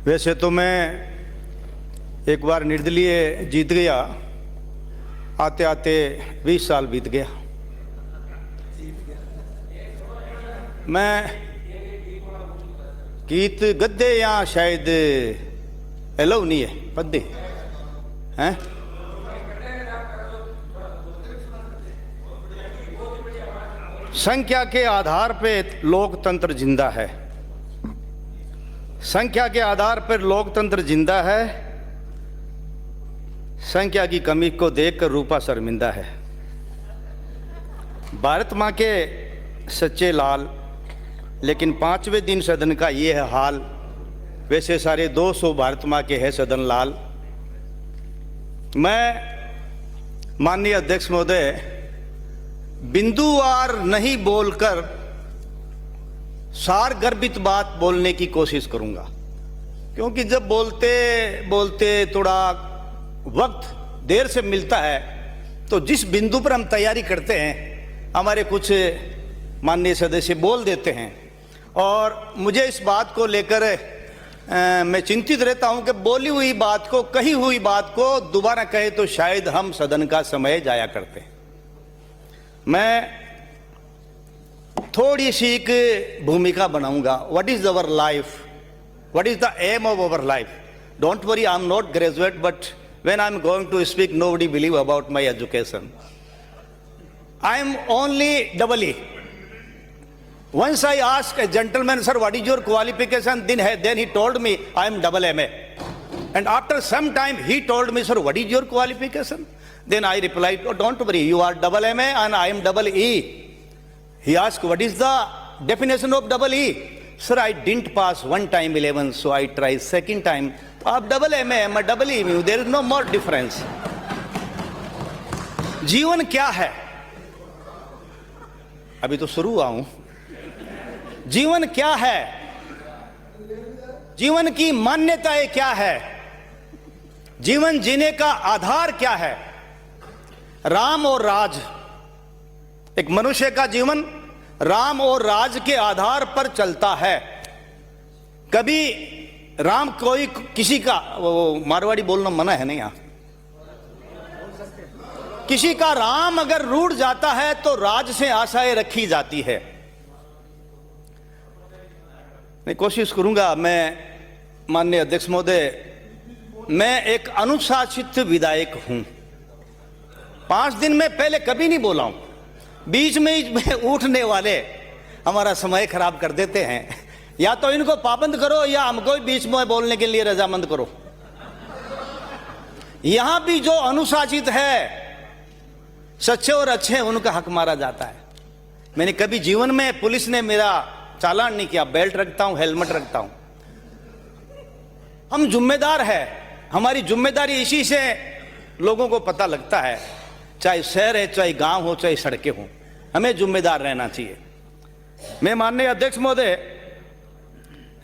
वैसे तो मैं एक बार निर्दलीय जीत गया, आते आते 20 साल बीत गया। मैं गीत गद्दे या शायद एलो नहीं है पद्दे हैं। संख्या के आधार पे लोकतंत्र जिंदा है, संख्या के आधार पर लोकतंत्र जिंदा है। संख्या की कमी को देखकर रूपा शर्मिंदा है। भारत माँ के सच्चे लाल, लेकिन 5वें दिन सदन का ये है हाल। वैसे सारे 200 भारत माँ के है सदन लाल। मैं माननीय अध्यक्ष महोदय बिंदुवार नहीं बोलकर सार गर्भित बात बोलने की कोशिश करूंगा, क्योंकि जब बोलते बोलते थोड़ा वक्त देर से मिलता है तो जिस बिंदु पर हम तैयारी करते हैं हमारे कुछ माननीय सदस्य बोल देते हैं, और मुझे इस बात को लेकर मैं चिंतित रहता हूं कि बोली हुई बात को, कही हुई बात को दोबारा कहे तो शायद हम सदन का समय जाया करते हैं। मैं थोड़ी सी एक भूमिका बनाऊंगा। What is our life, what is the aim of our life. Don't worry, I am not graduate, but when I am going to speak nobody believe about my education. I am only double E. Once I asked a gentleman, sir, what is your qualification? Then he told me, I am double MA. And after some time, he told me, sir, what is your qualification? Then I replied, oh, don't worry, you are double MA and I am double E. He asked, what is the definition of double E? Sir, I didn't pass one time 11, so I tried second time. आप double MA, मैं double E में हूँ, there is no more difference. जीवन क्या है? अभी तो शुरू हुआ हूँ। जीवन क्या है? जीवन की मान्यताएं क्या है? जीवन जीने का आधार क्या है? राम और राज। एक मनुष्य का जीवन राम और राज के आधार पर चलता है। कभी राम कोई किसी का, वो मारवाड़ी बोलना मना है नहीं, यहां किसी का राम अगर रूठ जाता है तो राज से आशाएं रखी जाती है। मैं कोशिश करूंगा, मैं माननीय अध्यक्ष महोदय, मैं एक अनुशासित विधायक हूं। 5 दिन में पहले कभी नहीं बोला हूं। बीच में उठने वाले हमारा समय खराब कर देते हैं। या तो इनको पाबंद करो या हमको बीच में बोलने के लिए रजामंद करो। यहां भी जो अनुशासित है, सच्चे और अच्छे, उनका हक मारा जाता है। मैंने कभी जीवन में, पुलिस ने मेरा चालान नहीं किया। बेल्ट रखता हूं, हेलमेट रखता हूं। हम जिम्मेदार हैं। हमारी जिम्मेदारी इसी से लोगों को पता लगता है, चाहे शहर है, चाहे गांव हो, चाहे सड़कें हो, हमें जिम्मेदार रहना चाहिए। मैं माननीय अध्यक्ष महोदय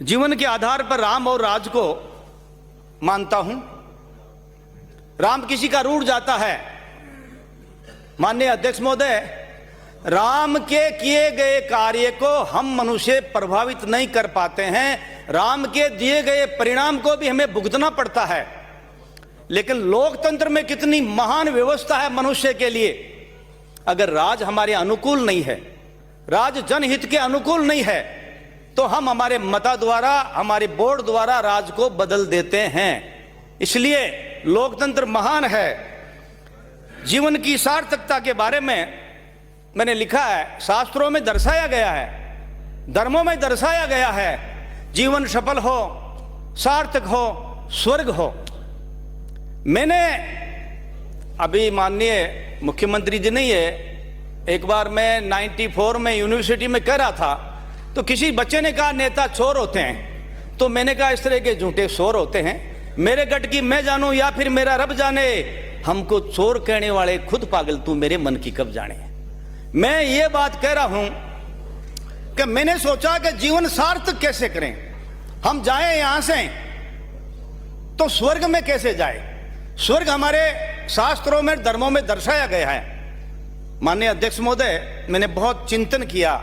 जीवन के आधार पर राम और राज को मानता हूं। राम किसी का रूठ जाता है। माननीय अध्यक्ष महोदय, राम के किए गए कार्य को हम मनुष्य प्रभावित नहीं कर पाते हैं। राम के दिए गए परिणाम को भी हमें भुगतना पड़ता है। लेकिन लोकतंत्र में कितनी महान व्यवस्था है मनुष्य के लिए। अगर राज हमारे अनुकूल नहीं है, राज जनहित के अनुकूल नहीं है, तो हम हमारे मता द्वारा, हमारे बोर्ड द्वारा राज को बदल देते हैं। इसलिए लोकतंत्र महान है। जीवन की सार्थकता के बारे में मैंने लिखा है, शास्त्रों में दर्शाया गया है, धर्मों में दर्शाया गया है, जीवन सफल हो, सार्थक हो, स्वर्ग हो। मैंने अभी माननीय मुख्यमंत्री जी नहीं है, एक बार मैं 94 में यूनिवर्सिटी में कह रहा था, तो किसी बच्चे ने कहा नेता चोर होते हैं। तो मैंने कहा इस तरह के झूठे चोर होते हैं, मेरे गट की मैं जानूं या फिर मेरा रब जाने, हमको चोर कहने वाले खुद पागल, तू मेरे मन की कब जाने। मैं ये बात कह रहा हूं कि मैंने सोचा कि जीवन सार्थक कैसे करें। हम जाएं यहां से तो स्वर्ग में कैसे जाए। स्वर्ग हमारे शास्त्रों में, धर्मों में दर्शाया गया है। माननीय अध्यक्ष महोदय, मैंने बहुत चिंतन किया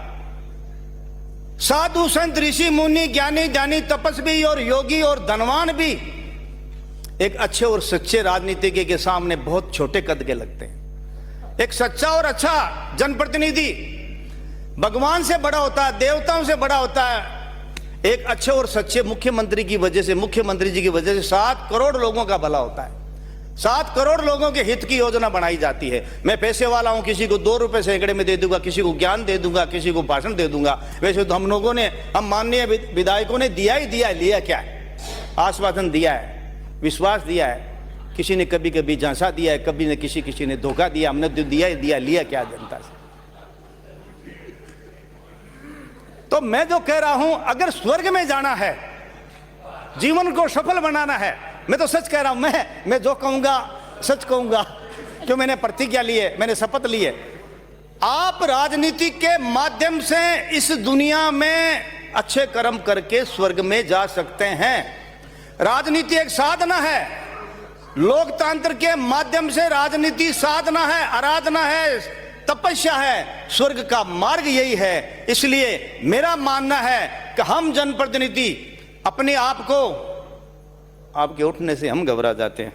साधु संत ऋषि मुनि ज्ञानी ज्ञानी तपस्वी और योगी और धनवान भी एक अच्छे और सच्चे राजनीतिज्ञ के सामने बहुत छोटे कद के लगते हैं। एक सच्चा और अच्छा जनप्रतिनिधि भगवान से बड़ा होता है, देवताओं से बड़ा होता है। एक अच्छे और सच्चे मुख्यमंत्री की वजह से, मुख्यमंत्री जी की वजह से 7 करोड़ लोगों का भला होता है। 7 करोड़ लोगों के हित की योजना बनाई जाती है। मैं पैसे वाला हूं, किसी को 2 रुपए सैकड़े में दे दूंगा, किसी को ज्ञान दे दूंगा, किसी को भाषण दे दूंगा। वैसे तो हम माननीय विधायकों ने दिया ही दिया, लिया क्या है? आश्वासन दिया है, विश्वास दिया है, किसी ने कभी कभी झांसा दिया है, कभी ने किसी ने धोखा दिया। हमने तो दिया ही दिया, लिया क्या जनता से? तो मैं जो कह रहा हूं, अगर स्वर्ग में जाना है, जीवन को सफल बनाना है, मैं तो सच कह रहा हूं, मैं जो कहूंगा सच कहूंगा, क्यों मैंने प्रतिज्ञा ली है, मैंने शपथ ली है। आप राजनीति के माध्यम से इस दुनिया में अच्छे कर्म करके स्वर्ग में जा सकते हैं। राजनीति एक साधना है, लोकतंत्र के माध्यम से राजनीति साधना है, आराधना है, तपस्या है। स्वर्ग का मार्ग यही है। इसलिए मेरा मानना है कि हम जनप्रतिनिधि अपने आप को, आपके उठने से हम घबरा जाते हैं।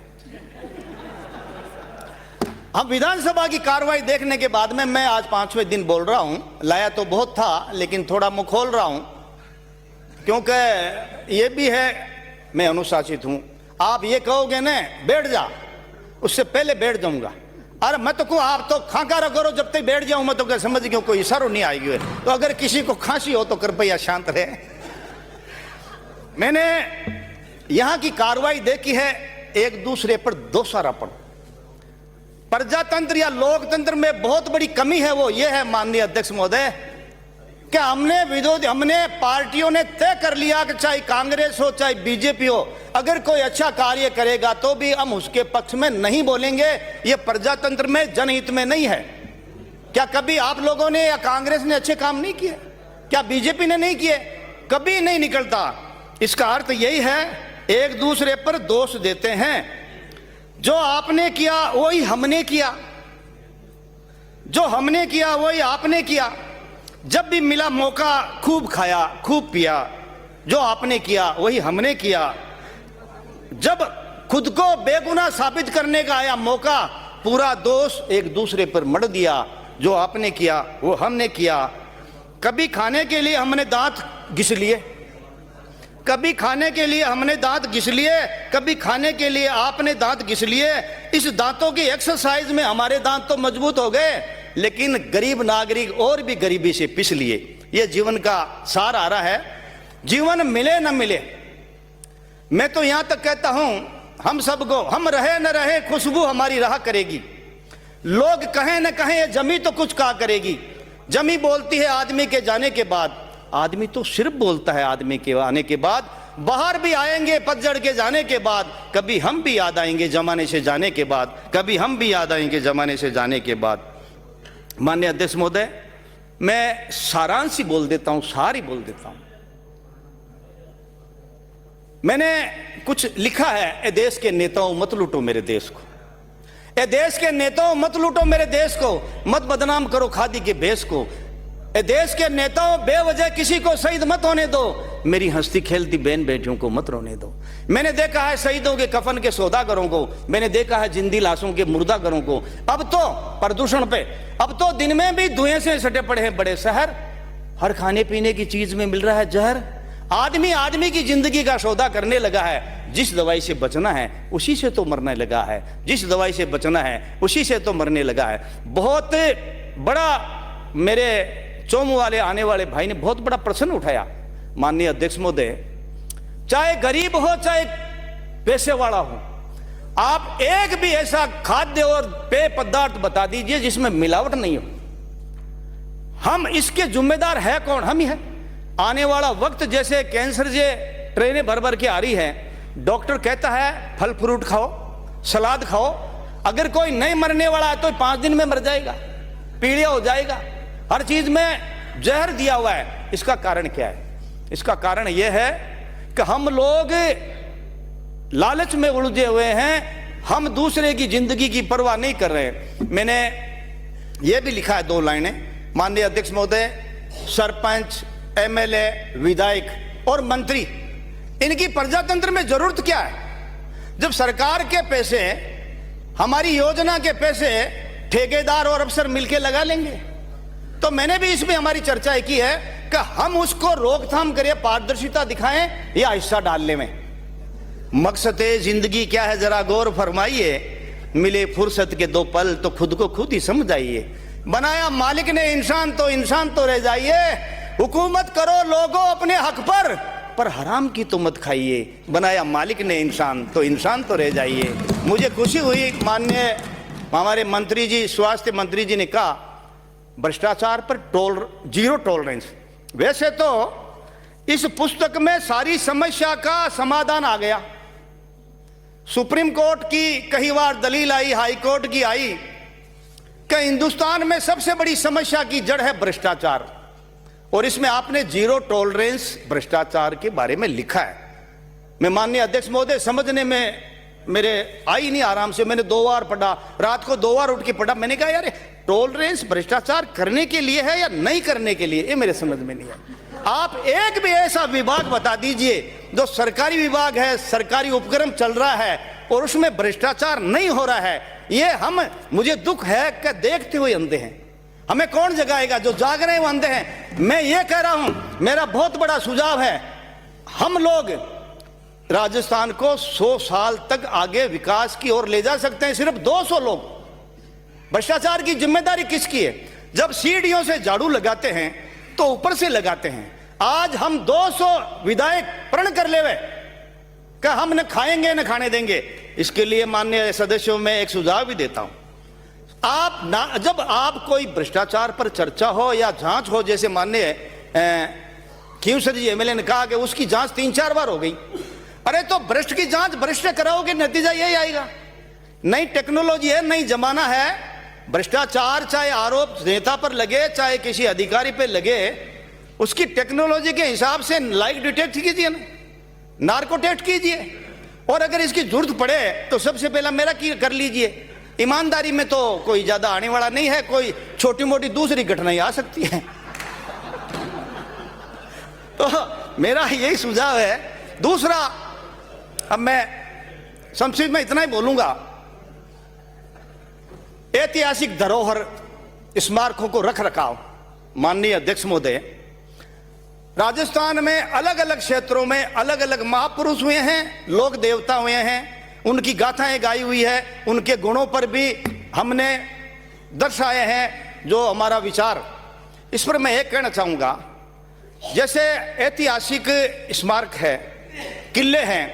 हम विधानसभा की कार्रवाई देखने के बाद में, मैं आज 5वें दिन बोल रहा हूं, लाया तो बहुत था लेकिन थोड़ा मुंह खोल रहा हूं, क्योंकि ये भी है मैं अनुशासित हूं। आप ये कहोगे ना बैठ जा, उससे पहले बैठ जाऊंगा। अरे मैं तो कहूँ आप तो खांका करो जब तक बैठ जाऊं, मैं तो क्या समझ गया कोई इशारा नहीं आएगी है। तो अगर किसी को खांसी हो तो कृपया शांत रहे। मैंने यहां की कार्रवाई देखी है, एक दूसरे पर दोषारोपण। प्रजातंत्र या लोकतंत्र में बहुत बड़ी कमी है, वो ये है माननीय अध्यक्ष महोदय कि हमने पार्टियों ने तय कर लिया कि चाहे कांग्रेस हो चाहे बीजेपी हो, अगर कोई अच्छा कार्य करेगा तो भी हम उसके पक्ष में नहीं बोलेंगे। ये प्रजातंत्र में जनहित में नहीं है। क्या कभी आप लोगों ने या कांग्रेस ने अच्छे काम नहीं किए? क्या बीजेपी ने नहीं किए? कभी नहीं निकलता। इसका अर्थ यही है, एक दूसरे पर दोष देते हैं। जो आपने किया वही हमने किया, जो हमने किया वही आपने किया। जब भी मिला मौका खूब खाया खूब पिया, जो आपने किया वही हमने किया। जब खुद को बेगुनाह साबित करने का आया मौका, पूरा दोष एक दूसरे पर मढ़ दिया। जो आपने किया वो हमने किया। कभी खाने के लिए हमने दांत घिस लिए, कभी खाने के लिए हमने दांत घिस लिए, कभी खाने के लिए आपने दांत घिस लिए। इस दांतों की एक्सरसाइज में हमारे दांत तो मजबूत हो गए, लेकिन गरीब नागरिक और भी गरीबी से पिस लिए। यह जीवन का सार आ रहा है। जीवन मिले न मिले, मैं तो यहां तक कहता हूं, हम सबको, हम रहे न रहे खुशबू हमारी राह करेगी। लोग कहें न कहें ये जमी तो कुछ कहा करेगी। जमी बोलती है आदमी के जाने के बाद, आदमी तो सिर्फ बोलता है आदमी के आने के बाद। बाहर भी आएंगे पतझड़ के जाने के बाद, कभी हम भी याद आएंगे जमाने से जाने के बाद, कभी हम भी याद आएंगे जमाने से जाने के बाद। माननीय अध्यक्ष महोदय, मैं सारांश ही बोल देता हूं, सारी बोल देता हूं। मैंने कुछ लिखा है, ए देश के नेताओं मत लूटो मेरे देश को, ए देश के नेताओं मत लूटो मेरे देश को, मत बदनाम करो खादी के भेष को। ए देश के नेताओं बेवजह किसी को शहीद मत होने दो, मेरी हंसती खेलती बहन बेटियों को मत रोने दो। मैंने देखा है शहीदों के कफन के सौदागरों को, मैंने देखा है जिंदी लाशों के मुर्दागरों को। अब तो प्रदूषण पे, अब तो दिन में भी धुएं से सटे पड़े हैं बड़े शहर। हर खाने पीने की चीज में मिल रहा है जहर। आदमी आदमी की जिंदगी का सौदा करने लगा है। जिस दवाई से बचना है उसी से तो मरने लगा है, जिस दवाई से बचना है उसी से तो मरने लगा है। बहुत बड़ा, मेरे चोम वाले आने वाले भाई ने बहुत बड़ा प्रश्न उठाया। माननीय अध्यक्ष महोदय, चाहे गरीब हो चाहे पैसे वाला हो, आप एक भी ऐसा खाद्य और पेय पदार्थ बता दीजिए जिसमें मिलावट नहीं हो। हम इसके जिम्मेदार है कौन? हम ही है। आने वाला वक्त जैसे कैंसर जे ट्रेनें भर भर के आ रही है, डॉक्टर कहता है फल फ्रूट खाओ, सलाद खाओ। अगर कोई नहीं मरने वाला है तो 5 दिन में मर जाएगा, पीड़िया हो जाएगा। हर चीज में जहर दिया हुआ है। इसका कारण क्या है? इसका कारण यह है कि हम लोग लालच में उलझे हुए हैं, हम दूसरे की जिंदगी की परवाह नहीं कर रहे हैं। मैंने यह भी लिखा है 2 लाइनें। माननीय अध्यक्ष महोदय, सरपंच एमएलए, विधायक और मंत्री, इनकी प्रजातंत्र में जरूरत क्या है? जब सरकार के पैसे, हमारी योजना के पैसे ठेकेदार और अफसर मिलकर लगा लेंगे। तो मैंने भी इसमें हमारी चर्चा की है कि हम उसको रोकथाम करें, पारदर्शिता दिखाएं या हिस्सा डालने में। मकसद जिंदगी क्या है जरा गौर फरमाइए, मिले फुर्सत के 2 पल तो खुद को खुद ही समझाइए। बनाया मालिक ने इंसान तो रह जाइए। हुकूमत करो लोगों अपने हक पर हराम की तो मत खाइए। बनाया मालिक ने इंसान तो रह जाइए। मुझे खुशी हुई माननीय हमारे मंत्री जी, स्वास्थ्य मंत्री जी ने कहा भ्रष्टाचार पर जीरो टॉलरेंस। वैसे तो इस पुस्तक में सारी समस्या का समाधान आ गया। सुप्रीम कोर्ट की कई बार दलील आई, हाई कोर्ट की आई कि हिंदुस्तान में सबसे बड़ी समस्या की जड़ है भ्रष्टाचार, और इसमें आपने जीरो टॉलरेंस भ्रष्टाचार के बारे में लिखा है। मैं माननीय अध्यक्ष महोदय समझने में मेरे आई नहीं आराम से, मैंने 2 बार पढ़ा, रात को 2 बार उठ के पढ़ा। मैंने कहा यार टॉलरेंस भ्रष्टाचार करने के लिए है या नहीं करने के लिए, ये मेरे समझ में नहीं है। आप एक भी ऐसा विभाग बता दीजिए जो सरकारी विभाग है, सरकारी उपक्रम चल रहा है और उसमें भ्रष्टाचार नहीं हो रहा है। ये मुझे दुख है कि देखते हुए अंधे हैं। हमें कौन जगाएगा? जो जाग रहे हैं वो अंधे हैं। मैं ये कह रहा हूं, मेरा बहुत बड़ा सुझाव है, हम लोग राजस्थान को 100 साल तक आगे विकास की ओर ले जा सकते हैं। सिर्फ 200 लोग। भ्रष्टाचार की जिम्मेदारी किसकी है? जब सीढ़ियों से झाड़ू लगाते हैं तो ऊपर से लगाते हैं। आज हम 200 विधायक प्रण कर लेवे कि हम न खाएंगे न खाने देंगे। इसके लिए माननीय सदस्यों में एक सुझाव भी देता हूं। जब आप कोई भ्रष्टाचार पर चर्चा हो या जांच हो, जैसे माननीय खींवसर जी एमएलए ने कहा कि उसकी जांच 3-4 बार हो गई। अरे तो भ्रष्ट की जांच भ्रष्ट कराओगे, नतीजा यही आएगा। नई टेक्नोलॉजी है, नई जमाना है। भ्रष्टाचार चाहे आरोप नेता पर लगे चाहे किसी अधिकारी पर लगे, उसकी टेक्नोलॉजी के हिसाब से लाइक डिटेक्ट कीजिए ना, नार्को टेस्ट कीजिए, और अगर इसकी जरूरत पड़े तो सबसे पहला मेरा कर लीजिए। ईमानदारी में तो कोई ज्यादा आने वाला नहीं है, कोई छोटी मोटी दूसरी घटना ही आ सकती है। तो मेरा यही सुझाव है। दूसरा, अब मैं संक्षिप्त में इतना ही बोलूंगा, ऐतिहासिक धरोहर स्मारकों को रख रखाव। माननीय अध्यक्ष महोदय, राजस्थान में अलग अलग क्षेत्रों में अलग अलग महापुरुष हुए हैं, लोक देवता हुए हैं, उनकी गाथाएं गाई हुई है, उनके गुणों पर भी हमने दर्शाए हैं जो हमारा विचार। इस पर मैं एक कहना चाहूंगा, जैसे ऐतिहासिक स्मारक है, किले हैं,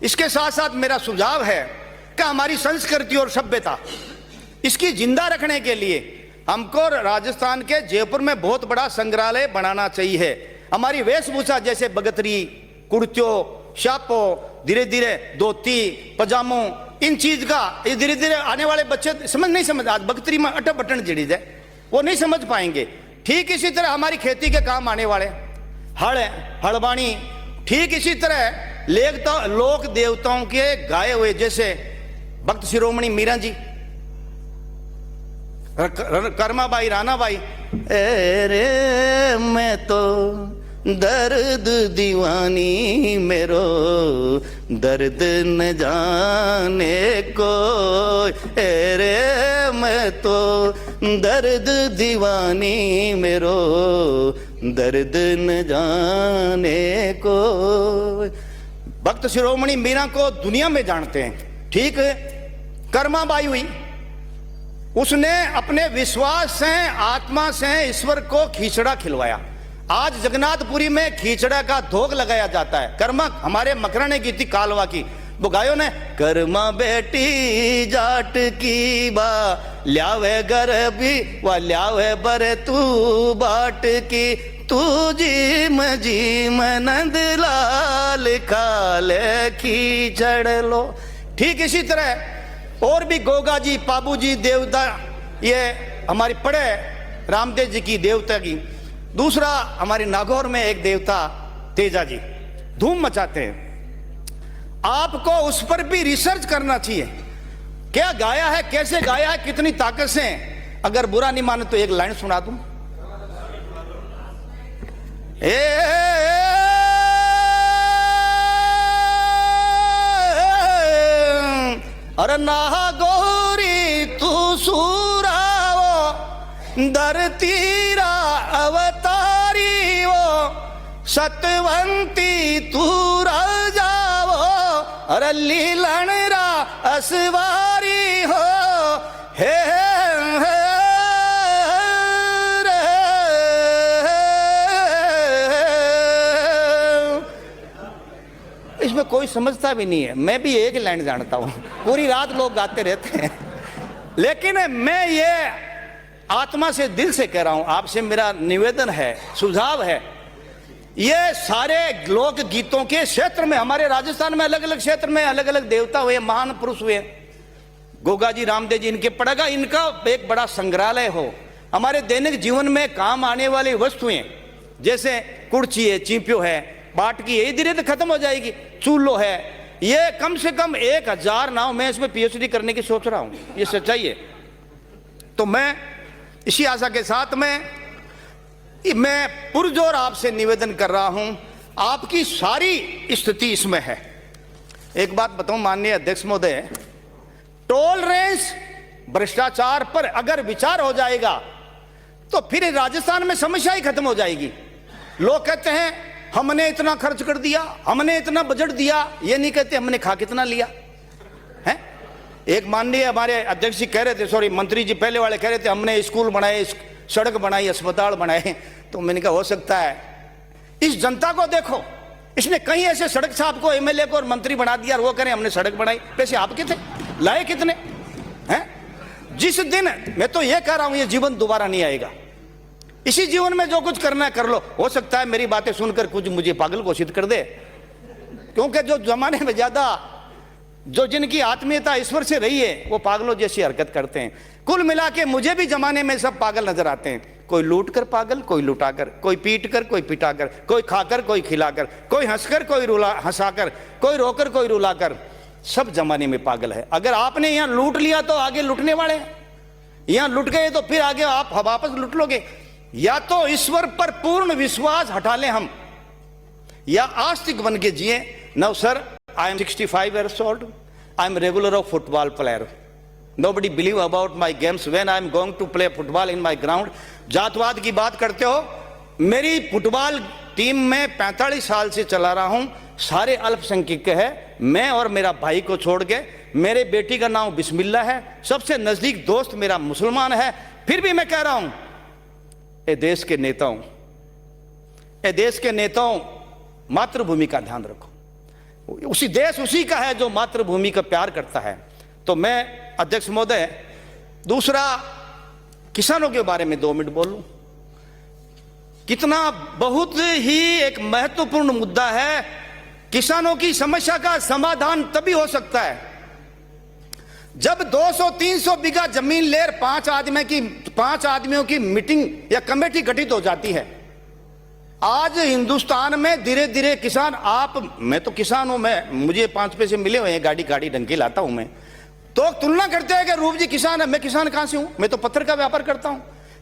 इसके साथ साथ मेरा सुझाव है कि हमारी संस्कृति और सभ्यता इसकी जिंदा रखने के लिए हमको राजस्थान के जयपुर में बहुत बड़ा संग्रहालय बनाना चाहिए। हमारी वेशभूषा जैसे बगतरी, कुर्त्यो, शापो, धीरे धीरे धोती, पजामो, इन चीज का ये धीरे धीरे आने वाले बच्चे नहीं समझ। आज बगतरी में अटक बटन जड़ी है, वो नहीं समझ पाएंगे। ठीक इसी तरह हमारी खेती के काम आने वाले हड़बाणी, ठीक इसी तरह लोक देवताओं के गाए हुए, जैसे भक्त शिरोमणि मीरा जी, कर्माबाई, रानाबाई, रे मैं तो दर्द दीवानी मेरो दर्द न जाने को, रे मैं तो दर्द दीवानी मेरो दर्द न जाने को। भक्त शिरोमणि मीरा को दुनिया में जानते हैं। ठीक कर्माबाई हुई, उसने अपने विश्वास से, आत्मा से ईश्वर को खिचड़ा खिलवाया। आज जगन्नाथपुरी में खिचड़ा का भोग लगाया जाता है। कर्मा हमारे मकरा ने की थी, कालवा की, वो गायों ने कर्मा बेटी जाट की बा ल्यावे घर भी व ल्यावे बर तू बाट की, तू जी नंद लाल खाले खिचड़ लो। ठीक इसी तरह और भी गोगा जी, पाबू जी देवता, ये हमारी पड़े रामदेव जी की देवता की। दूसरा, हमारी नागौर में एक देवता तेजा जी धूम मचाते हैं। आपको उस पर भी रिसर्च करना चाहिए, क्या गाया है, कैसे गाया है, कितनी ताकत से। अगर बुरा नहीं माने तो एक लाइन सुना दूं। अरे ना गोरी तू सूरावो धरतीरा अवतारी वो सतवंती तू राजावो अरे लीलणरा असवारी हो हे इसमें कोई समझता भी नहीं है। मैं भी एक लाइन जानता हूं, पूरी रात लोग गाते रहते हैं, लेकिन मैं ये आत्मा से दिल से कह रहा हूं, आपसे मेरा निवेदन है, सुझाव है, ये सारे लोक गीतों के क्षेत्र में हमारे राजस्थान में अलग अलग क्षेत्र में अलग अलग देवता हुए, महान पुरुष हुए, गोगा जी, रामदेव जी, इनके पड़ेगा, इनका एक बड़ा संग्रहालय हो। हमारे दैनिक जीवन में काम आने वाली वस्तुएं जैसे कुर्ची है, चिंपियो है, बाटकी है, धीरे धीरे खत्म हो जाएगी, चूल्हो है, ये कम से कम 1000 नाव, मैं इसमें पीएचडी करने की सोच रहा हूं, ये सच्चाई है। तो मैं इसी आशा के साथ मैं पुरजोर आपसे निवेदन कर रहा हूं, आपकी सारी स्थिति इसमें है। एक बात बताऊं माननीय अध्यक्ष महोदय, टॉलरेंस भ्रष्टाचार पर अगर विचार हो जाएगा तो फिर राजस्थान में समस्या ही खत्म हो जाएगी। लोग कहते हैं हमने इतना खर्च कर दिया, हमने इतना बजट दिया, ये नहीं कहते हमने खा कितना लिया है। एक माननीय हमारे अध्यक्ष जी कह रहे थे, सॉरी मंत्री जी पहले वाले कह रहे थे हमने स्कूल बनाए, सड़क बनाई, अस्पताल बनाए, तो मैंने कहा हो सकता है इस जनता को देखो, इसने कहीं ऐसे सड़क साहब को, एमएलए को और मंत्री बना दिया और वो करें हमने सड़क बनाई, पैसे आपके थे, लाए कितने हैं। जिस दिन, मैं तो ये कह रहा हूं ये जीवन दोबारा नहीं आएगा, इसी जीवन में जो कुछ करना है कर लो। हो सकता है मेरी बातें सुनकर कुछ मुझे पागल घोषित कर दे, क्योंकि जो जमाने में ज्यादा जो जिनकी आत्मीयता ईश्वर से रही है वो पागलों जैसी हरकत करते हैं। कुल मिला के मुझे भी जमाने में सब पागल नजर आते हैं, कोई लूट कर पागल, कोई लुटाकर, कोई पीट कर, कोई पिटाकर, कोई खाकर, कोई खिलाकर, कोई हंसकर, कोई हंसाकर, कोई रोकर, कोई रुलाकर, सब जमाने में पागल है। अगर आपने यहां लूट लिया तो आगे लूटने वाले हैं, यहां लुट गए तो फिर आगे आप वापस लूट लोगे। या तो ईश्वर पर पूर्ण विश्वास हटा लें हम, या आस्तिक बन के जिए। No sir, I am 65 years old, I am regular of football player, nobody believe about my games when I am going to play football in my ground। जातवाद की बात करते हो, मेरी फुटबॉल टीम में 45 साल से चला रहा हूं, सारे अल्पसंख्यक है, मैं और मेरा भाई को छोड़ के। मेरे बेटी का नाम बिस्मिल्ला है, सबसे नजदीक दोस्त मेरा मुसलमान है। फिर भी मैं कह रहा हूं, ए देश के नेताओं, ए देश के नेताओं, मातृभूमि का ध्यान रखो। उसी देश उसी का है जो मातृभूमि का प्यार करता है। तो मैं अध्यक्ष महोदय, दूसरा किसानों के बारे में 2 मिनट बोलूं। कितना बहुत ही एक महत्वपूर्ण मुद्दा है। किसानों की समस्या का समाधान तभी हो सकता है जब 200-300 बीघा जमीन लेकर 5 आदमियों की मीटिंग या कमेटी गठित हो जाती है। आज हिंदुस्तान में धीरे धीरे किसान, मैं तो किसान हूं, मुझे 5 पैसे मिले हुए हैं, गाड़ी ढंग की लाता हूं मैं, तो तुलना करते हैं कि रूप जी किसान है, मैं किसान कहां से हूं, मैं तो पत्थर का व्यापार करता हूं।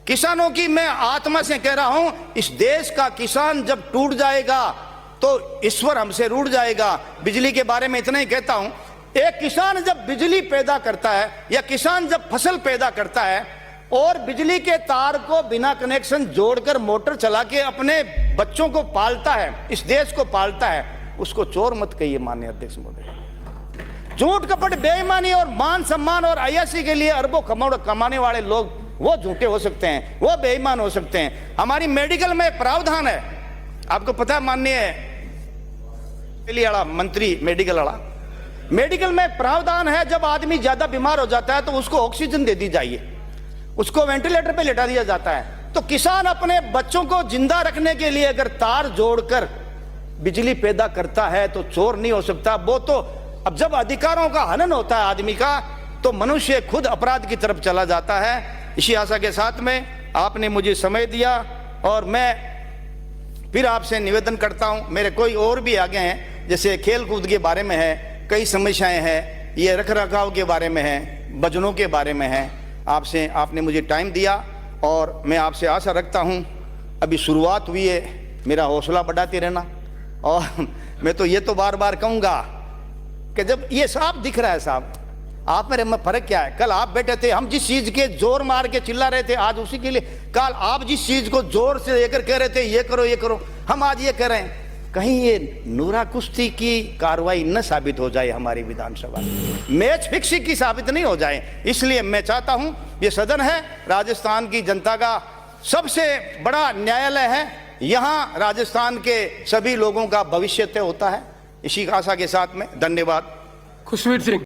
किसानों की मैं आत्मा से कह रहा हूं, इस देश का किसान जब टूट जाएगा तो ईश्वर हमसे रूठ जाएगा। बिजली के बारे में इतना ही कहता हूं, एक किसान जब बिजली पैदा करता है या किसान जब फसल पैदा करता है और बिजली के तार को बिना कनेक्शन जोड़कर मोटर चला के अपने बच्चों को पालता है, इस देश को पालता है, उसको चोर मत कहिए माननीय अध्यक्ष महोदय। झूठ कपट, बेईमानी और मान सम्मान और अय्याशी के लिए अरबों कमाने वाले लोग वो झूठे हो सकते हैं, वो बेईमान हो सकते हैं। हमारी मेडिकल में प्रावधान है, आपको पता है माननीय मंत्री मेडिकल में प्रावधान है, जब आदमी ज्यादा बीमार हो जाता है तो उसको ऑक्सीजन दे दी जाइए, उसको वेंटिलेटर पे लेटा दिया जाता है। तो किसान अपने बच्चों को जिंदा रखने के लिए अगर तार जोड़कर बिजली पैदा करता है तो चोर नहीं हो सकता वो। तो अब जब अधिकारों का हनन होता है आदमी का, तो मनुष्य खुद अपराध की तरफ चला जाता है। इसी आशा के साथ में आपने मुझे समय दिया और मैं फिर आपसे निवेदन करता हूं। मेरे कोई और भी आगे हैं, जैसे खेल कूद के बारे में है, कई समस्याएं हैं, ये रख रखाव के बारे में है, भजनों के बारे में है। आपने मुझे टाइम दिया और मैं आपसे आशा रखता हूं, अभी शुरुआत हुई है, मेरा हौसला बढ़ाते रहना। और मैं तो ये तो बार बार कहूँगा कि जब ये साफ दिख रहा है साहब, आप मेरे में फर्क क्या है? कल आप बैठे थे, हम जिस चीज के जोर मार के चिल्ला रहे थे आज उसी के लिए, कल आप जिस चीज को जोर से लेकर कह रहे थे ये करो ये करो, हम आज ये कह रहे हैं। कहीं ये नूरा कुश्ती की कार्रवाई न साबित हो जाए हमारी विधानसभा, मैच फिक्सिंग की साबित नहीं हो जाए। इसलिए मैं चाहता हूं, ये सदन है, राजस्थान की जनता का सबसे बड़ा न्यायालय है, यहां राजस्थान के सभी लोगों का भविष्य तय होता है। इसी आशा के साथ में धन्यवाद। खुशवीर सिंह।